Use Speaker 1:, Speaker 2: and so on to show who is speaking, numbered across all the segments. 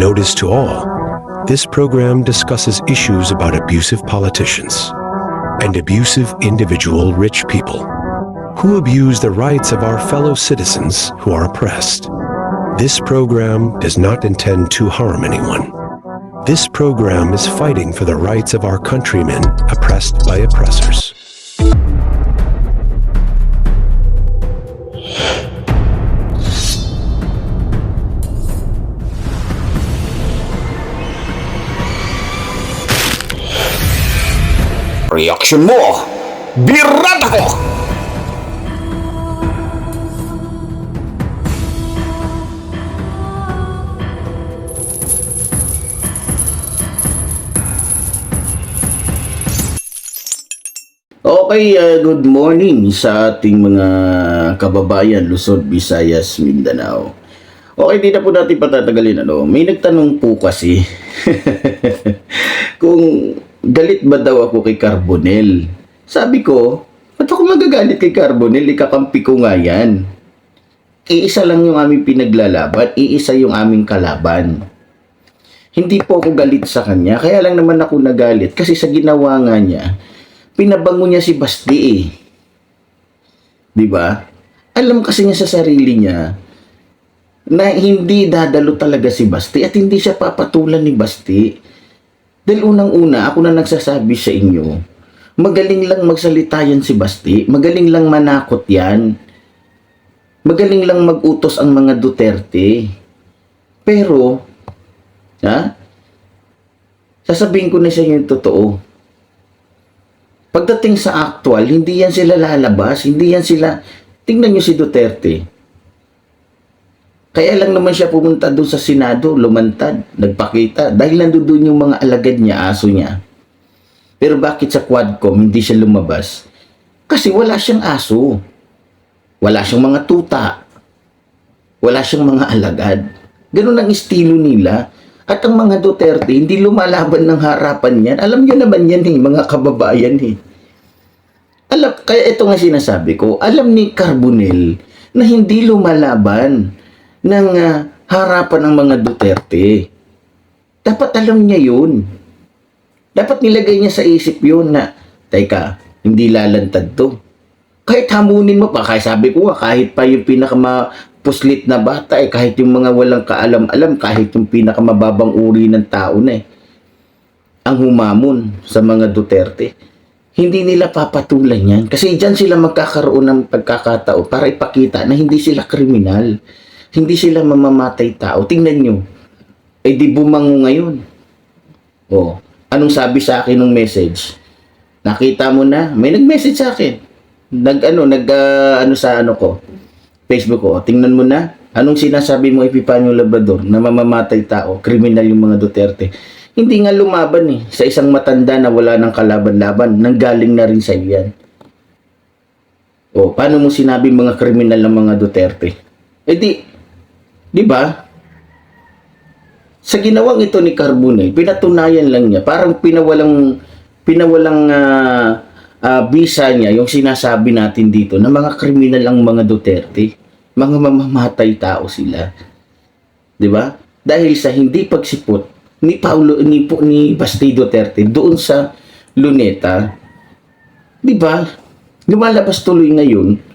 Speaker 1: notice to all, this program discusses issues about abusive politicians and abusive individual rich people who abuse the rights of our fellow citizens who are oppressed. This program does not intend to harm anyone. This program is fighting for the rights of our countrymen oppressed by oppressors.
Speaker 2: Reaction mo, birada ko! Okay, good morning sa ating mga kababayan, Luzon, Visayas, Mindanao. Okay, di na po natin patatagalin. May nagtanong po kasi kung galit ba daw ako kay Carbonell. Sabi ko, ba't ako magagalit kay Carbonell? Ikakampi ko nga yan. Iisa lang yung aming pinaglalaban, iisa yung aming kalaban. Hindi po ako galit sa kanya, kaya lang naman ako nagalit kasi sa ginawa nga niya, pinabango niya si Basti eh. Diba? Alam kasi niya sa sarili niya na hindi dadalo talaga si Basti at hindi siya papatulan ni Basti. Dahil unang-una, ako na nagsasabi sa inyo, magaling lang magsalita yan si Basti, magaling lang manakot yan, magaling lang mag-utos ang mga Duterte. Pero, sasabihin ko na sa inyo yung totoo. Pagdating sa actual, hindi yan sila lalabas, hindi yan sila, tingnan nyo si Duterte. Kaya lang naman siya pumunta doon sa Senado, lumantad, nagpakita. Dahil nandoon yung mga alagad niya, aso niya. Pero bakit sa Quadcom hindi siya lumabas? Kasi wala siyang aso. Wala siyang mga tuta. Wala siyang mga alagad. Ganun ang estilo nila. At ang mga Duterte, hindi lumalaban ng harapan yan. Alam niyo naman yan mga kababayan Kaya ito nga sinasabi ko, alam ni Carbonell na hindi lumalaban ng harapan ng mga Duterte. Dapat alam niya yun. Dapat nilagay niya sa isip yun na, teka, hindi lalantad to. Kahit hamunin mo pa, kaya sabi ko kahit pa yung pinakamapuslit na bata, kahit yung mga walang kaalam-alam, kahit yung pinakamababang uri ng tao na ang humamon sa mga Duterte. Hindi nila papatulan yan. Kasi dyan sila magkakaroon ng pagkakatao para ipakita na hindi sila kriminal. Hindi sila mamamatay tao. Tingnan nyo. Di bumango ngayon. Anong sabi sa akin ng message? Nakita mo na? May nag-message sa akin. Facebook ko. Tingnan mo na. Anong sinasabi mo, Epifanio Labrador, na mamamatay tao, kriminal yung mga Duterte? Hindi nga lumaban sa isang matanda na wala ng kalaban-laban. Nanggaling na rin sa iyan. Paano mo sinabi mga kriminal ng mga Duterte? Di ba? Sa ginawang ito ni Carbonell, pinatunayan lang niya, parang pinawalang bisa niya yung sinasabi natin dito na mga kriminal ang mga Duterte, mga mamamatay tao sila. Di ba? Dahil sa hindi pagsipot ni Basti Duterte doon sa Luneta, di ba? Lumalabas tuloy ngayon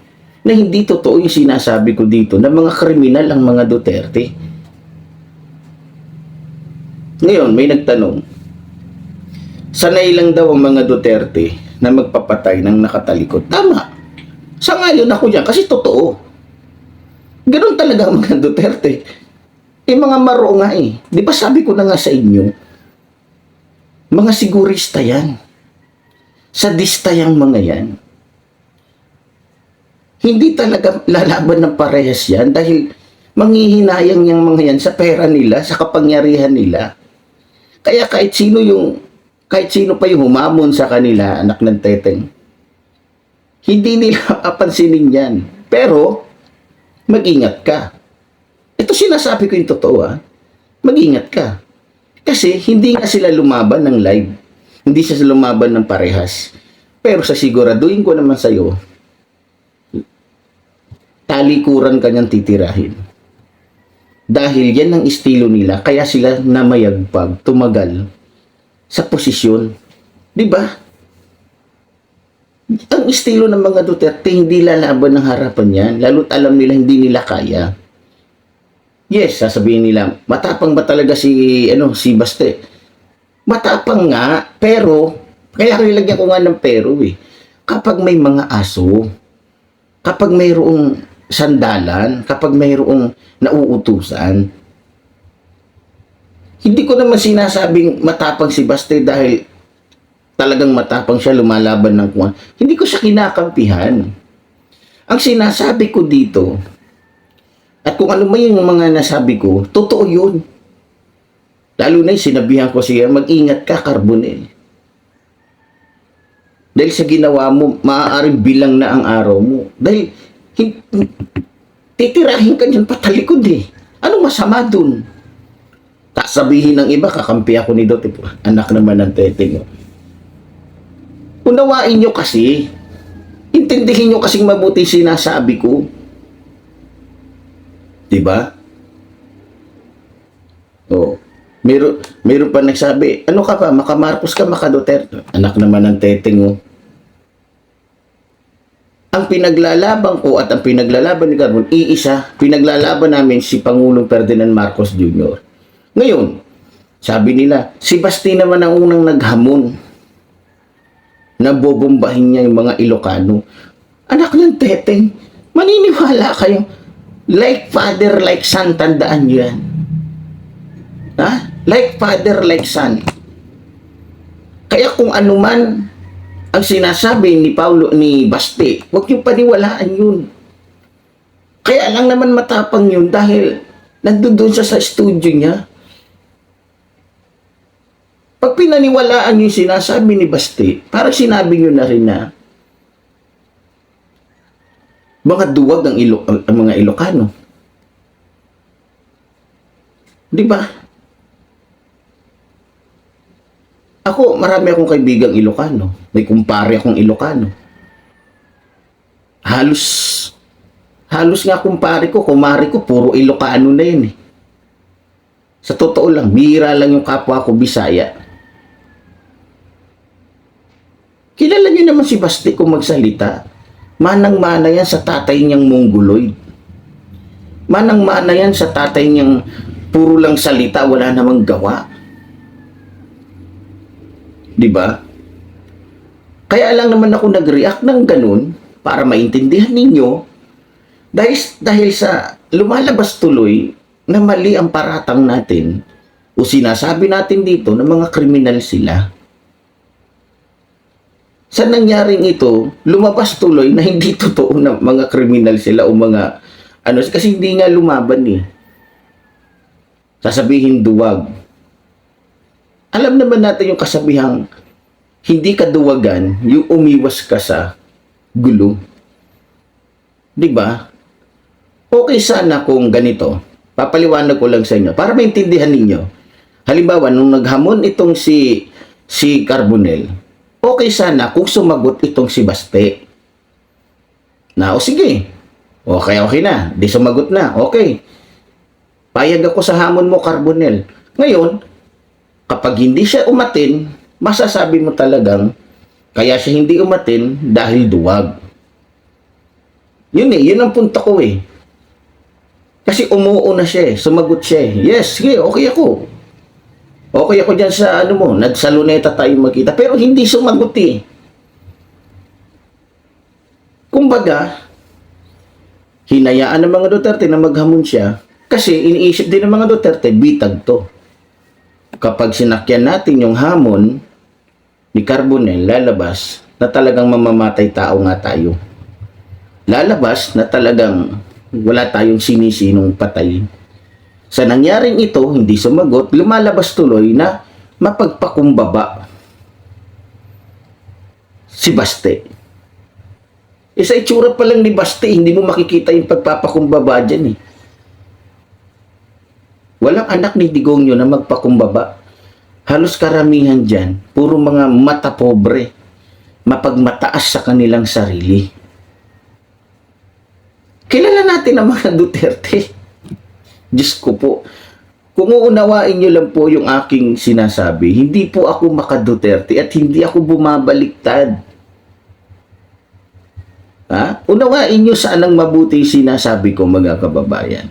Speaker 2: na hindi totoo yung sinasabi ko dito na mga kriminal ang mga Duterte. Ngayon, may nagtanong, sanay lang daw ang mga Duterte na magpapatay ng nakatalikod. Tama. Sangayon ako dyan kasi totoo. Ganun talaga ang mga Duterte. Mga maro nga Di ba sabi ko na nga sa inyo, mga sigurista yan. Sadista yung mga yan. Hindi talaga lalaban ng parehas yan dahil manghihinayang yung mga yan sa pera nila, sa kapangyarihan nila. Kaya kahit sino pa yung humamon sa kanila, anak ng teteng, hindi nila papansinin yan. Pero, mag-ingat ka. Ito sinasabi ko yung totoo Mag-ingat ka. Kasi hindi nga sila lumaban ng live. Hindi sila lumaban ng parehas. Pero sa siguraduhin ko naman sa'yo, talikuran kanyang titirahin. Dahil yan ang estilo nila, kaya sila namayagpag, tumagal sa posisyon. Di ba? Ang estilo ng mga Duterte, hindi lalaban ng harapan yan, lalo't alam nila hindi nila kaya. Yes, sasabihin nila, matapang ba talaga si Baste? Matapang nga, pero, kaya nilagyan ko nga ng pero kapag may mga aso, kapag mayroong sandalan, kapag mayroong nauutusan, hindi ko naman sinasabing matapang si Baste dahil talagang matapang siya, lumalaban ng kuwan. Hindi ko siya kinakampihan. Ang sinasabi ko dito, at kung ano man yung mga nasabi ko, totoo yun. Lalo na yung sinabihan ko siya, mag-ingat ka, Carbonell. Dahil sa ginawa mo, maaaring bilang na ang araw mo. Dahil, titirahin ka dyan patalikod Anong masama dun? Sabihin ng iba, kakampi ako ni Dote. Anak naman ng teteng. Unawain nyo kasi. Intindihin nyo kasing mabuti sinasabi ko. Diba? Oh. Meron pa nagsabi, ano ka pa, maka Marcos ka, maka Duterte. Anak naman ng teteng mo. Ang pinaglalaban ko at ang pinaglalaban ni Carbon, iisa, pinaglalaban namin si Pangulong Ferdinand Marcos Jr. Ngayon, sabi nila, si Basti naman ang unang naghamon na bobombahin niya yung mga Ilocano. Anak ng teteng, maniniwala kayo. Like father, like son, tandaan nyo yan. Ha? Like father, like son. Kaya kung ano man ang sinasabi ni Basti, huwag nyo paniwalaan yun. Kaya lang naman matapang yun dahil nandun siya sa studio niya. Pag pinaniwalaan yung sinasabi ni Basti, parang sinabi nyo na rin na mga duwag ang mga Ilocano. Di ba? Ako, marami akong kaibigang Ilocano. May kumpare akong Ilocano. Halos nga kumpare ko, kumare ko, puro Ilocano na yun Sa totoo lang, bihira lang yung kapwa ko Bisaya. Kilala niyo naman si Basti kung magsalita. Manang-mana yan sa tatay niyang Mongoloid. Manang-mana yan sa tatay niyang puro lang salita, wala namang gawa. Diba? Kaya lang naman ako nag-react ng ganun para maintindihan ninyo dahil sa lumalabas tuloy na mali ang paratang natin o sinasabi natin dito na mga kriminal sila. Sa nangyaring ito, lumabas tuloy na hindi totoo na mga kriminal sila o mga kasi hindi nga lumaban Sasabihin duwag. Alam naman natin yung kasabihang hindi ka duwagan, yung umiwas ka sa gulo. Diba? Okay sana kung ganito. Papaliwanag ko lang sa inyo para maintindihan ninyo. Halimbawa, nung naghamon itong si Carbonell, okay sana kung sumagot itong si Baste. O sige. Okay na. Di sumagot na. Okay. Payag ako sa hamon mo, Carbonell. Ngayon, kapag hindi siya umatin, masasabi mo talagang kaya siya hindi umatin dahil duwag. Yun ang punto ko Kasi umuo na siya sumagot siya Yes, sige, okay ako. Okay ako dyan sa nagsaluneta tayo magkita. Pero hindi sumagot Kumbaga, hinayaan ng mga Duterte na maghamon siya kasi iniisip din ng mga Duterte, bitag to. Kapag sinakyan natin yung hamon ni Carbonell, lalabas na talagang mamamatay tao nga tayo. Lalabas na talagang wala tayong sinisinong patay. Sa nangyaring ito, hindi sumagot, lumalabas tuloy na mapagpakumbaba si Baste. Sa itsura pa lang ni Baste, hindi mo makikita yung pagpapakumbaba dyan Walang anak ni Digongyo na magpakumbaba. Halos karamihan dyan, puro mga mata pobre, mapagmataas sa kanilang sarili. Kilala natin ang mga Duterte. Diyos ko po. Kung uunawain nyo lang po yung aking sinasabi, hindi po ako maka-Duterte at hindi ako bumabaliktad. Ha? Unawain nyo saan ang mabuti sinasabi ko, mga kababayan.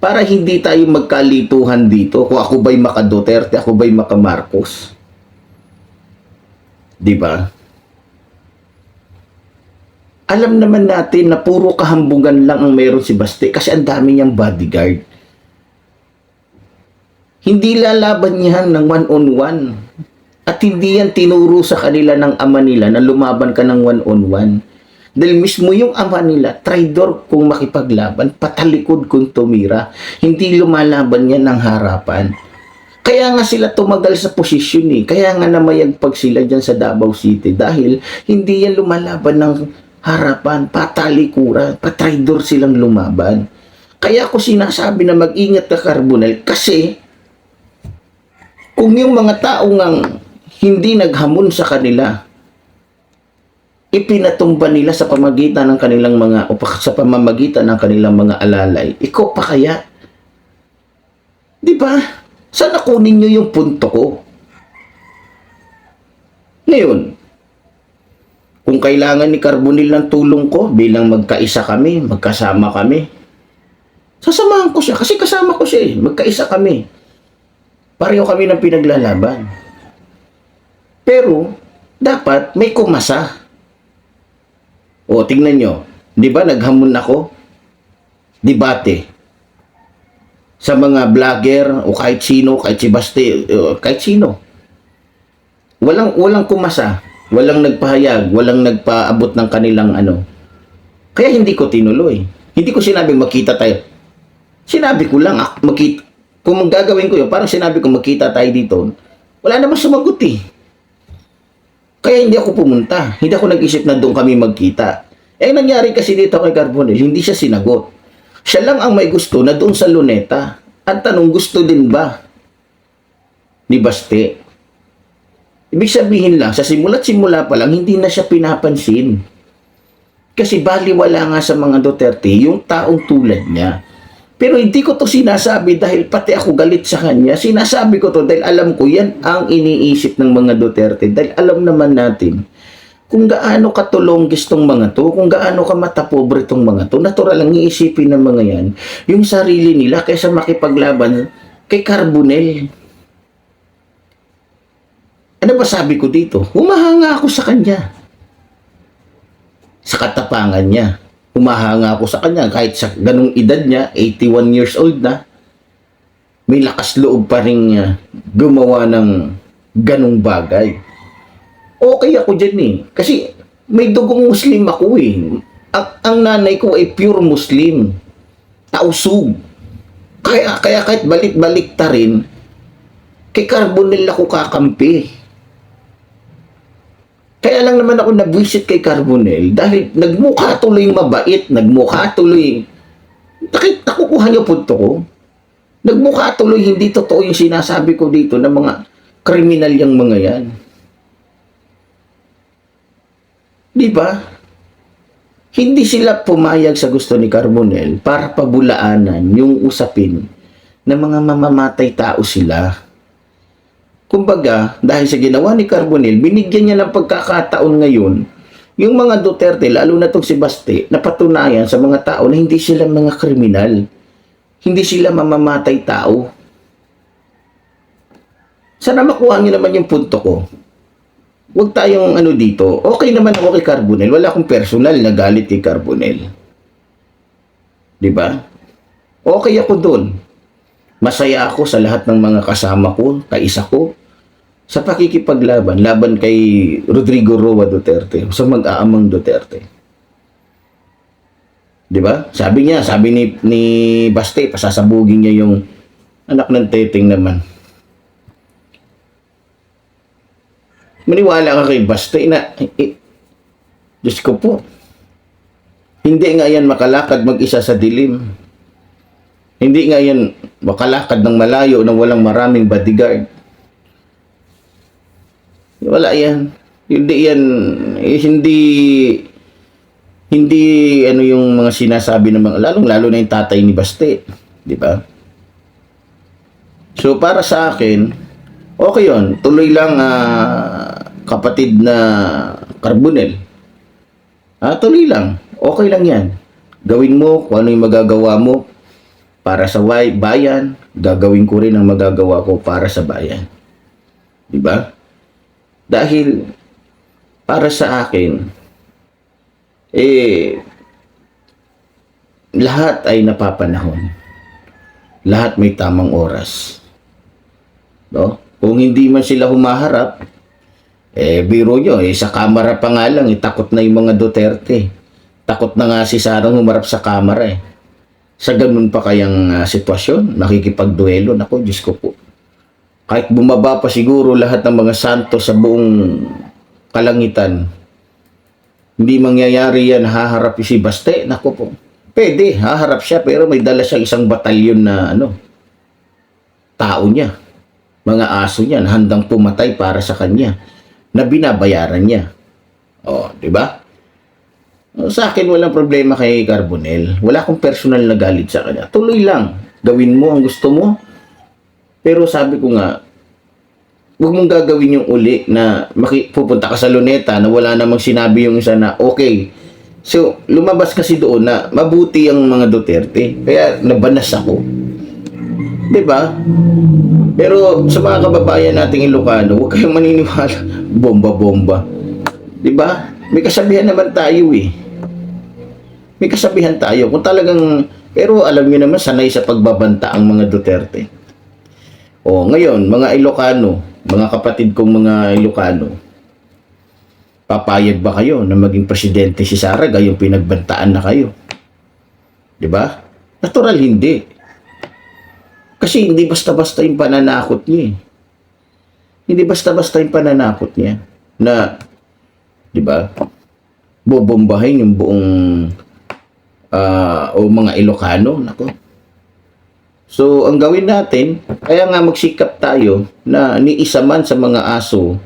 Speaker 2: Para hindi tayo magkalituhan dito kung ako ba'y maka-Duterte, ako ba'y maka-Marcos. Diba? Alam naman natin na puro kahambungan lang ang meron si Baste kasi ang dami niyang bodyguard. Hindi lalaban yan ng one-on-one. At hindi yan tinuro sa kanila ng ama nila na lumaban ka ng one-on-one. Dahil mismo yung ama nila, traidor kung makipaglaban, patalikod kung tumira. Hindi lumalaban yan ng harapan. Kaya nga sila tumagal sa posisyon eh. Kaya nga namayagpag sila dyan sa Davao City. Dahil hindi yan lumalaban ng harapan, patalikuran, patraidor silang lumaban. Kaya ako sinasabi na mag-ingat ka, Carbonell, kasi kung yung mga tao ngang hindi naghamon sa kanila, ipinatumba nila sa pamamagitan ng kanilang mga alalay, ikaw pa kaya? Di ba? Sana kunin nyo yung punto ko. Ngayon, kung kailangan ni Carbonell ng tulong ko bilang magkaisa kami, magkasama kami, sasamahan ko siya kasi kasama ko siya eh. Magkaisa kami. Pareho kami ng pinaglalaban. Pero, dapat may kumasa. O, tingnan nyo. Di ba, naghamon ako? Debate. Sa mga vlogger, o kahit sino, kahit si Baste, kahit sino. Walang kumasa. Walang nagpahayag. Walang nagpaabot ng kanilang ano. Kaya hindi ko tinuloy. Hindi ko sinabing makita tayo. Sinabi ko lang, makita. Kung gagawin ko yun, parang sinabi ko magkita tayo dito, wala namang sumagot eh. Kaya hindi ako pumunta. Hindi ako nag-isip na doon kami magkita. Eh, nangyari kasi dito kay Carbonell, hindi siya sinagot. Siya lang ang may gusto na doon sa Luneta. Ang tanong, gusto din ba ni Baste? Ibig sabihin lang, sa simula't-simula pa lang, hindi na siya pinapansin. Kasi baliwala nga sa mga Duterte, yung taong tulad niya. Pero hindi ko to sinasabi dahil pati ako galit sa kanya. Sinasabi ko to dahil alam ko yan ang iniisip ng mga Duterte. Dahil alam naman natin kung gaano katulong gistong mga to, kung gaano kamatapobre itong mga to. Natural lang iisipin ng mga yan yung sarili nila kaysa makipaglaban kay Carbonell. Ano ba sabi ko dito? Humahanga ako sa kanya. Sa katapangan niya. Humahanga ako sa kanya kahit sa ganung edad niya, 81 years old na, may lakas loob pa rin gumawa ng ganung bagay. Okay ako dyan eh. Kasi may dugong Muslim ako eh. Ang nanay ko ay pure Muslim. Tausug. Kaya kahit balik-balik ta rin, kay Carbonell ako kakampi. Kaya lang naman ako nabwisit kay Carbonell dahil nagmukha tuloy mabait, nagmukha tuloy, nakukuha niyo punto ko? Nagmukha tuloy hindi totoo yung sinasabi ko dito ng mga kriminal yung mga yan. Di ba? Hindi sila pumayag sa gusto ni Carbonell para pabulaanan yung usapin na mga mamamatay tao sila. Kumbaga, dahil sa ginawa ni Carbonell, binigyan niya ng pagkakataon ngayon yung mga Duterte, lalo na itong si Baste, na patunayan sa mga tao na hindi sila mga kriminal. Hindi sila mamamatay tao. Sana makuha niyo naman yung punto ko. Huwag tayong dito. Okay naman ako kay Carbonell. Wala akong personal na galit kay Carbonell. Diba? Okay ako doon. Masaya ako sa lahat ng mga kasama ko, kaisa ko, sa pakikipaglaban, laban kay Rodrigo Roa Duterte, sa mag-aamang Duterte. Diba? Sabi ni Baste, pasasabugin niya yung anak ng teteng naman. Maniwala ka kay Baste na, Diyos ko po, hindi nga yan makalakad mag-isa sa dilim. Hindi nga yan makalakad ng malayo nang walang maraming bodyguard. Wala yan. Hindi yan, hindi yung mga sinasabi ng mga, lalo na yung tatay ni Baste. Di ba? So para sa akin, okay yun. Tuloy lang kapatid na Carbonel. Tuloy lang. Okay lang yan. Gawin mo kung ano yung magagawa mo para sa bayan. Gagawin ko rin ang magagawa ko para sa bayan. Diba? Dahil para sa akin, lahat ay napapanahon. Lahat may tamang oras. No? Kung hindi man sila humaharap, biro nyo, sa kamera pa nga lang, takot na yung mga Duterte. Takot na nga si Sarang humarap sa kamera Sa ganun pa kayang sitwasyon, nakikipagduelo, nako, Diyos ko po. Kahit bumaba pa siguro lahat ng mga santo sa buong kalangitan, hindi mangyayari yan, haharap si Baste, nako po. Pwede, haharap siya, pero may dala siyang isang batalyon na tao niya. Mga aso niya na handang pumatay para sa kanya, na binabayaran niya. Di ba? Sa akin, walang problema kay Carbonel. Wala akong personal na galit sa kanya. Tuloy lang. Gawin mo ang gusto mo. Pero sabi ko nga, huwag mong gagawin yung uli na pupunta ka sa Luneta na wala namang sinabi yung isa na okay. So, lumabas kasi doon na mabuti ang mga Duterte. Kaya nabanas ako. Diba? Pero sa mga kababayan nating Ilocano, huwag kayong maniniwala. Bomba-bomba. Diba? May kasabihan naman tayo May kasabihan tayo. Kung talagang, pero alam niyo naman, sanay sa pagbabanta ang mga Duterte. Ngayon, mga Ilocano, mga kapatid kong mga Ilocano, papayag ba kayo na maging presidente si Sara gayong pinagbantaan na kayo? Diba? Natural hindi. Kasi hindi basta-basta yung pananakot niya Hindi basta-basta yung pananakot niya na, diba, bobombahin yung buong mga Ilocano. Nako. So, ang gawin natin, kaya nga magsikap tayo na ni isa man sa mga aso,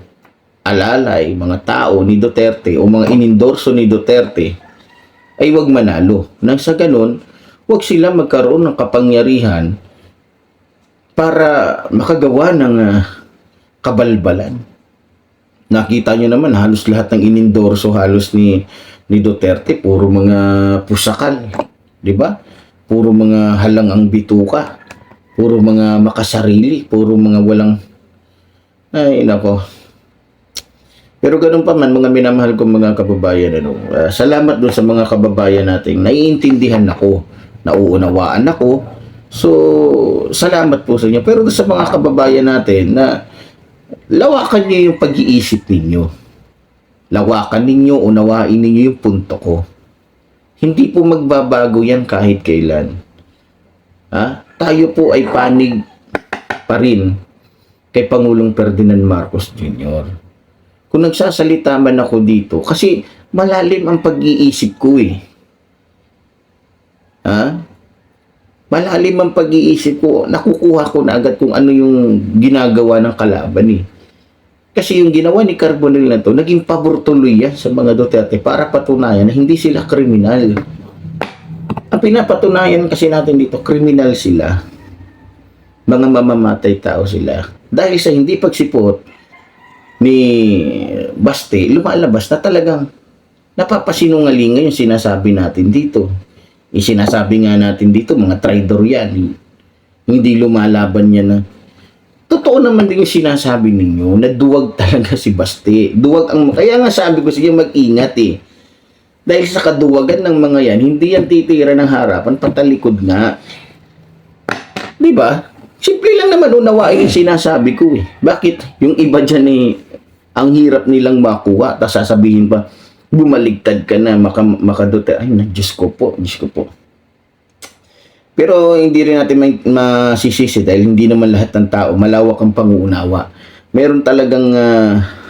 Speaker 2: alalay, mga tao ni Duterte o mga inendorso ni Duterte ay wag manalo. Nang sa ganun, wag sila magkaroon ng kapangyarihan para makagawa ng kabalbalan. Nakita nyo naman, halos lahat ng inendorso halos ni Duterte, puro mga pusakal. Diba? Puro mga halang ang bituka. Puro mga makasarili. Puro mga walang... Ay, nako. Pero ganun pa man, mga minamahal kong mga kababayan, salamat doon sa mga kababayan natin. Naiintindihan ako. Nauunawaan ako. So, salamat po sa inyo. Pero doon sa mga kababayan natin na lawakan niyo yung pag-iisip ninyo. Lawakan ninyo, unawain ninyo yung punto ko. Hindi po magbabago yan kahit kailan. Tayo po ay panig pa rin kay Pangulong Ferdinand Marcos Jr. Kung nagsasalita man ako dito, kasi malalim ang pag-iisip ko Malalim ang pag-iisip ko. Nakukuha ko na agad kung ano yung ginagawa ng kalaban Kasi yung ginawa ni Carbonel na to, naging pabor tuloy yan sa mga Duterte para patunayan na hindi sila kriminal. Ang pinapatunayan kasi natin dito, kriminal sila. Mga mamamatay tao sila. Dahil sa hindi pagsipot ni Baste, lumalabas na talagang napapasinungalingan yung sinasabi natin dito. Sinasabi nga natin dito, mga traidor yan. Hindi lumalaban yan na. Totoo naman din yung sinasabi ninyo na duwag talaga si Baste. Kaya nga sabi ko, sige mag-ingat Dahil sa kaduwagan ng mga yan, hindi yan titira ng harapan, patalikod nga. Diba? Simple lang naman unawain yung sinasabi ko Bakit? Yung iba dyan ang hirap nilang makuha, tapos sasabihin pa, bumaligtad ka na, makadote. Ay, Diyos ko po. Pero hindi rin natin masisisi dahil hindi naman lahat ng tao malawak ang pangunawa. Meron talagang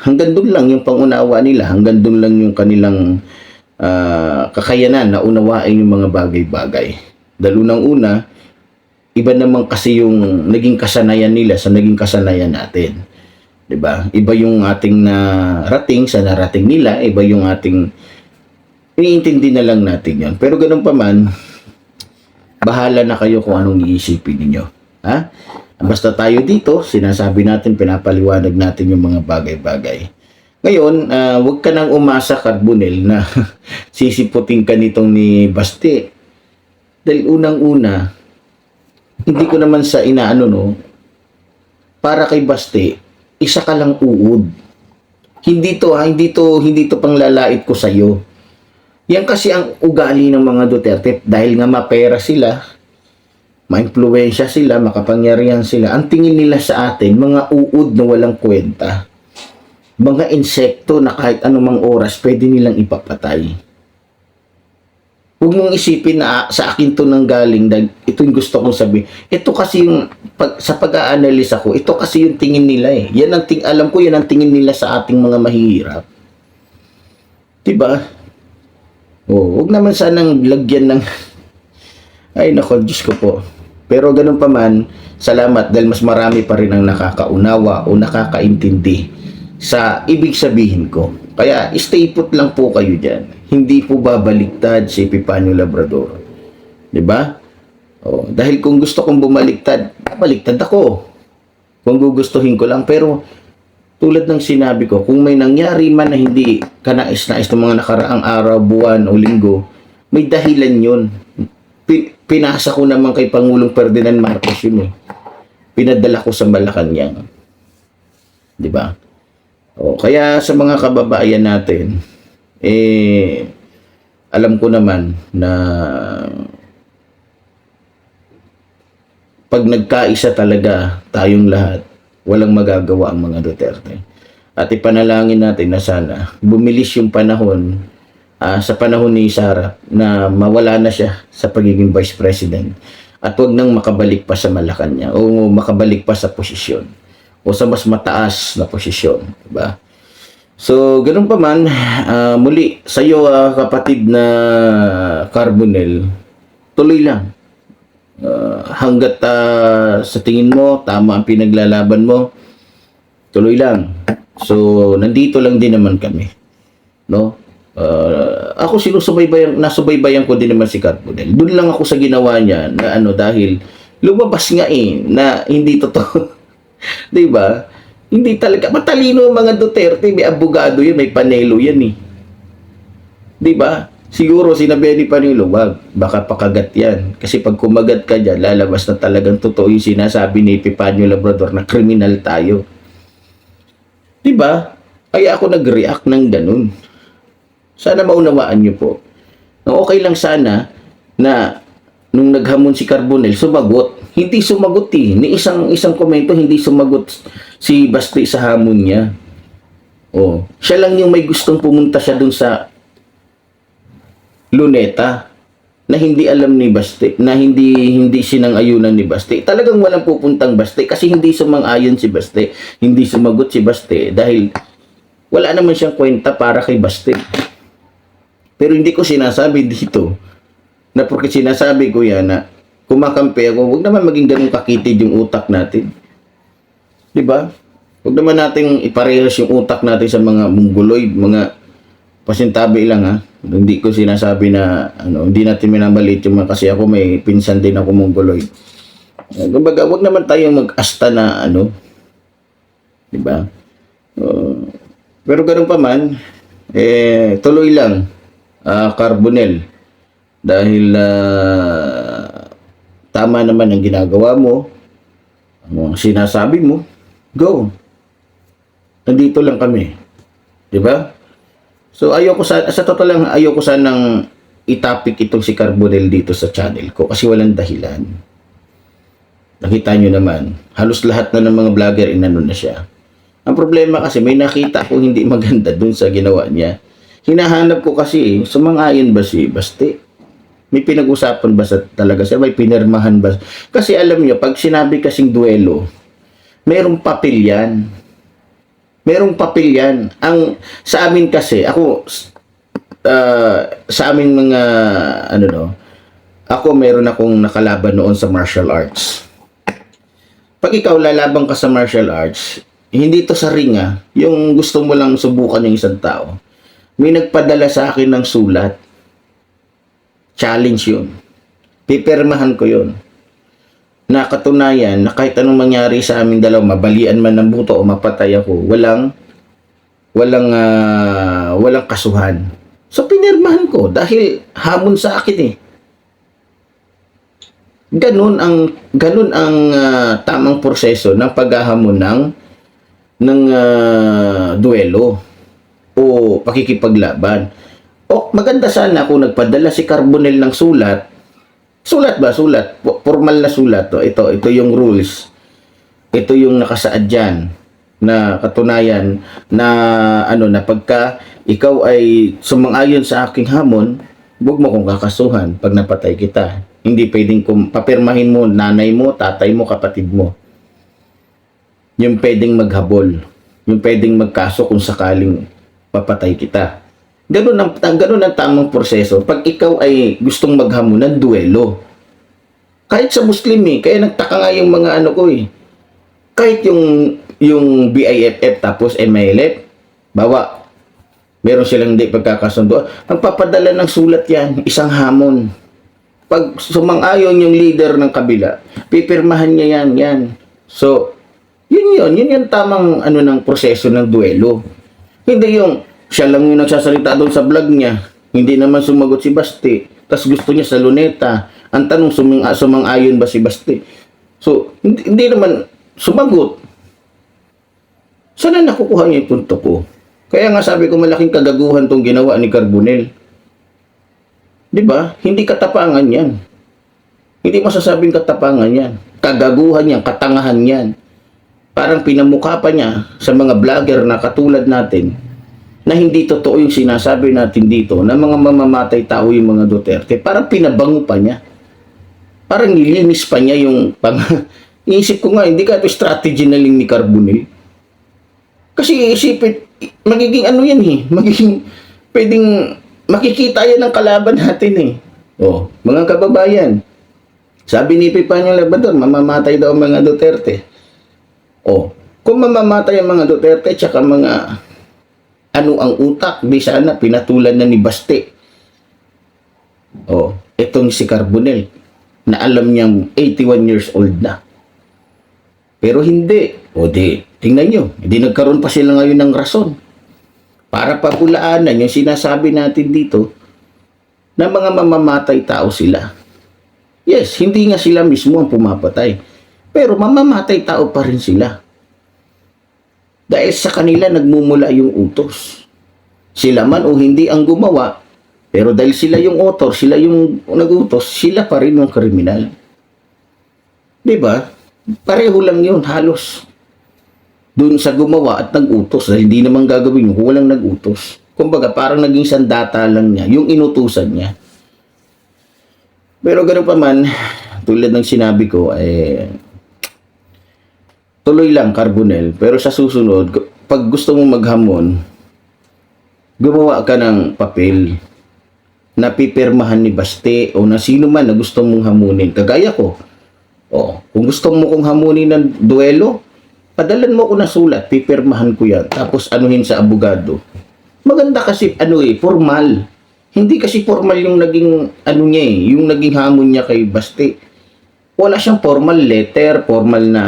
Speaker 2: hanggang doon lang yung pangunawa nila, hanggang doon lang yung kanilang kakayanan na unawain yung mga bagay-bagay. Dahil unang-una, iba naman kasi yung naging kasanayan nila sa naging kasanayan natin. 'Di ba? Iba yung ating narating sa narating nila, iba yung ating iniintindi na lang natin 'yon. Pero ganun pa man, bahala na kayo kung anong iisipin niyo. Basta tayo dito, sinasabi natin, pinapaliwanag natin yung mga bagay-bagay. Ngayon, huwag ka nang umasa, Carbonel, na sisiputin ka nitong ni Basti. Dahil unang-una, hindi ko naman sa inaano, no, para kay Basti, isa ka lang uod. Hindi to panglalait ko sa'yo. Yan kasi ang ugali ng mga Duterte dahil nga mapera sila, maimpluwensya sila, makapangyarihan sila. Ang tingin nila sa atin, mga uod na walang kwenta. Mga insekto na kahit anumang oras pwede nilang ipapatay. Huwag mong isipin na sa akin to nang galing, ito yung gusto kong sabihin. Ito kasi yung, sa pag-a-analyze ako, ito kasi yung tingin nila eh. Alam ko yan ang tingin nila sa ating mga mahihirap. Diba? Huwag naman sanang lagyan ng, ay nako, Diyos ko po. Pero ganun pa man, salamat dahil mas marami pa rin ang nakakaunawa o nakakaintindi sa ibig sabihin ko. Kaya stay put lang po kayo dyan. Hindi po babaliktad si Epifanio Labrador. 'Di ba? Dahil kung gusto kong bumaliktad, babaliktad ako. Kung gugustuhin ko lang. Pero tulad ng sinabi ko, kung may nangyari man na hindi kanais-nais ng mga nakaraang araw, buwan o linggo, may dahilan yun. Pinasa ko naman kay Pangulong Ferdinand Marcos yun eh. Pinadala ko sa Malacanang. 'Di ba? Kaya sa mga kababayan natin, alam ko naman na pag nagkaisa talaga tayong lahat, walang magagawa ang mga Duterte. At ipanalangin natin na sana bumilis yung panahon sa panahon ni Sara na mawala na siya sa pagiging Vice President at wag nang makabalik pa sa Malacanang o makabalik pa sa posisyon o sa mas mataas na posisyon, diba? So, ganun pa man, muli, sa iyo kapatid na Carbonel, tuloy lang. Hanggat sa tingin mo, tama ang pinaglalaban mo, tuloy lang. So, nandito lang din naman kami. No? Ako nasubaybayan ko din naman si Carbonel. Doon lang ako sa ginawa niya na dahil lumabas nga na hindi totoo. Diba? Hindi talaga matalino ang mga Duterte, may abogado yan, may panelo yan eh. Diba? Siguro sinabi ni Panelo, wag, baka pakagat yan. Kasi pag kumagat ka dyan, lalabas na talagang totoo yung sinasabi ni Epifanio Labrador na kriminal tayo. Diba? Kaya ako nag-react ng ganun. Sana maunawaan nyo po. Okay lang sana na nung naghamon si Carbonel, sumagot. Hindi sumagot eh. Ni isang komento, hindi sumagot si Basti sa hamon niya. Siya lang yung may gustong pumunta siya dun sa Luneta na hindi alam ni Basti, na hindi sinang-ayunan ni Basti. Talagang walang pupuntang Basti kasi hindi sumang-ayon si Basti. Hindi sumagot si Basti dahil wala naman siyang kwenta para kay Basti. Pero hindi ko sinasabi dito na porque sinasabi ko yan na kumakampi ako, huwag naman maging ganun kakitid yung utak natin. Diba? Huwag naman nating iparehas yung utak natin sa mga mongoloid, mga pasintabi lang ha. Hindi ko sinasabi na, hindi natin minabalit yung kasi ako may pinsan din ako mongoloid. Kumbaga, huwag naman tayong mag-asta na diba? Pero ganun pa man, tuloy lang, Carbonel. Dahil, tama naman ang ginagawa mo, ang sinasabi mo, go. Nandito lang kami. Diba? So, sa totoo lang, ayoko sanang itapik itong si Carbonel dito sa channel ko kasi walang dahilan. Nakita nyo naman, halos lahat na ng mga vlogger inano na siya. Ang problema kasi may nakita ko hindi maganda dun sa ginawa niya. Hinahanap ko kasi, sumang-ayon ba si Basti? May pinag-usapan ba talaga siya? May pinirmahan ba? Kasi alam nyo, pag sinabi kasing duelo, merong papel yan. Merong papel yan. Sa amin kasi, ako, sa aming mga, ako meron akong nakalaban noon sa martial arts. Pag ikaw lalabang ka sa martial arts, hindi to sa ring yung gusto mo lang subukan yung isang tao. May nagpadala sa akin ng sulat. Challenge yun. Pipirmahan ko yun. na katunayan na kahit anong mangyari sa aming dalawa, mabalian man ng buto o mapatay ako, walang kasuhan. So pinirmahan ko dahil hamon sa akin eh. Ganun ang tamang proseso ng paghahamon ng duelo o pakikipaglaban. O maganda sana kung nagpadala si Carbonell ng sulat. Sulat ba? Sulat. Formal na sulat. O, ito yung rules. Ito yung nakasaad diyan na katunayan na na pagka ikaw ay sumang-ayon sa aking hamon, huwag mo kong kakasuhan pag napatay kita. Hindi pwedeng papirmahin mo nanay mo, tatay mo, kapatid mo. Yung pwedeng maghabol. Yung pwedeng magkaso kung sakaling papatay kita. Ganun ang tamang proseso pag ikaw ay gustong maghamon ng duelo. Kahit sa Muslim kaya nagtaka nga yung mga ko kahit yung BIFF tapos MILF, bawa, meron silang hindi pagkakasundo. Ang papadala ng sulat yan, isang hamon. Pag sumang-ayon yung leader ng kabila, pipirmahan niya yan. So, yun yung tamang ng proseso ng duelo. Hindi yung siya lang yung nagsasalita doon sa vlog niya, hindi naman sumagot si Basti, tas gusto niya sa luneta. Ang tanong, sumang-ayon ba si Basti? So, hindi naman sumagot. Saan na nakukuha niya yung punto ko? Kaya nga sabi ko, malaking kagaguhan tong ginawa ni Carbonell. Di ba? Hindi katapangan yan. Hindi masasabing katapangan yan. Kagaguhan yan, katangahan yan. Parang pinamukha pa niya sa mga vlogger na katulad natin na hindi totoo yung sinasabi natin dito na mga mamamatay tao yung mga Duterte. Parang pinabango pa niya. Parang nilinis pa niya yung iisip ko nga, hindi ka ito strategy na lang ni Carbonell. Kasi isipin, magiging magiging pwedeng makikita yan ng kalaban natin eh. Oh, mga kababayan, sabi ni Pipanyong Labrador, mamamatay daw ang mga Duterte. Oh, kung mamamatay ang mga Duterte tsaka mga ang utak, di sana pinatulan na ni Basti. Oh, itong si Carbonell na alam niyang 81 years old na. Pero hindi. O tingnan nyo, hindi nagkaroon pa sila ngayon ng rason para papulaanan yung sinasabi natin dito na mga mamamatay tao sila. Yes, hindi nga sila mismo ang pumapatay, pero mamamatay tao pa rin sila. Dahil sa kanila nagmumula yung utos. Sila man o hindi ang gumawa, pero dahil sila yung author, sila yung nagutos, sila pa rin yung kriminal. Diba? Pareho lang yun, halos. Doon sa gumawa at nag-utos, dahil hindi naman gagawin yun kung walang nag-utos. Kumbaga, parang naging sandata lang niya, yung inutusan niya. Pero ganoon pa man, tulad ng sinabi ko, tuloy lang, Carbonell. Pero sa susunod, pag gusto mong maghamon, gumawa ka ng papel na pipirmahan ni Basti o na sino man na gusto mong hamunin. Kagaya ko. O, kung gusto mo kong hamunin ng duelo, padalan mo ko na sulat, pipirmahan ko yan. Tapos anuhin sa abogado. Maganda kasi, formal. Hindi kasi formal yung naging, yung naging hamon niya kay Basti. Wala siyang formal letter, formal na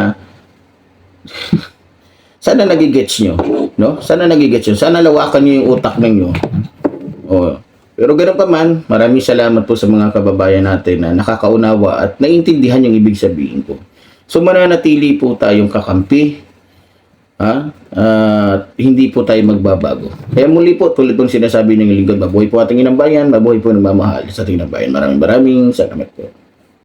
Speaker 2: sana nagigets nyo, no? Sana nagigets nyo. Sana lawakan nyo yung utak ninyo. Oh. Pero ganoon pa man, maraming salamat po sa mga kababayan natin na nakakaunawa at naiintindihan yung ibig sabihin ko. So mananatili po tayong kakampi. Hindi po tayo magbabago. Kaya muli po, tulad ng sinasabi ng lingkod, mabuhay po ating inang bayan, mabuhay po ng mamahal sa ating inang bayan. Maraming salamat po.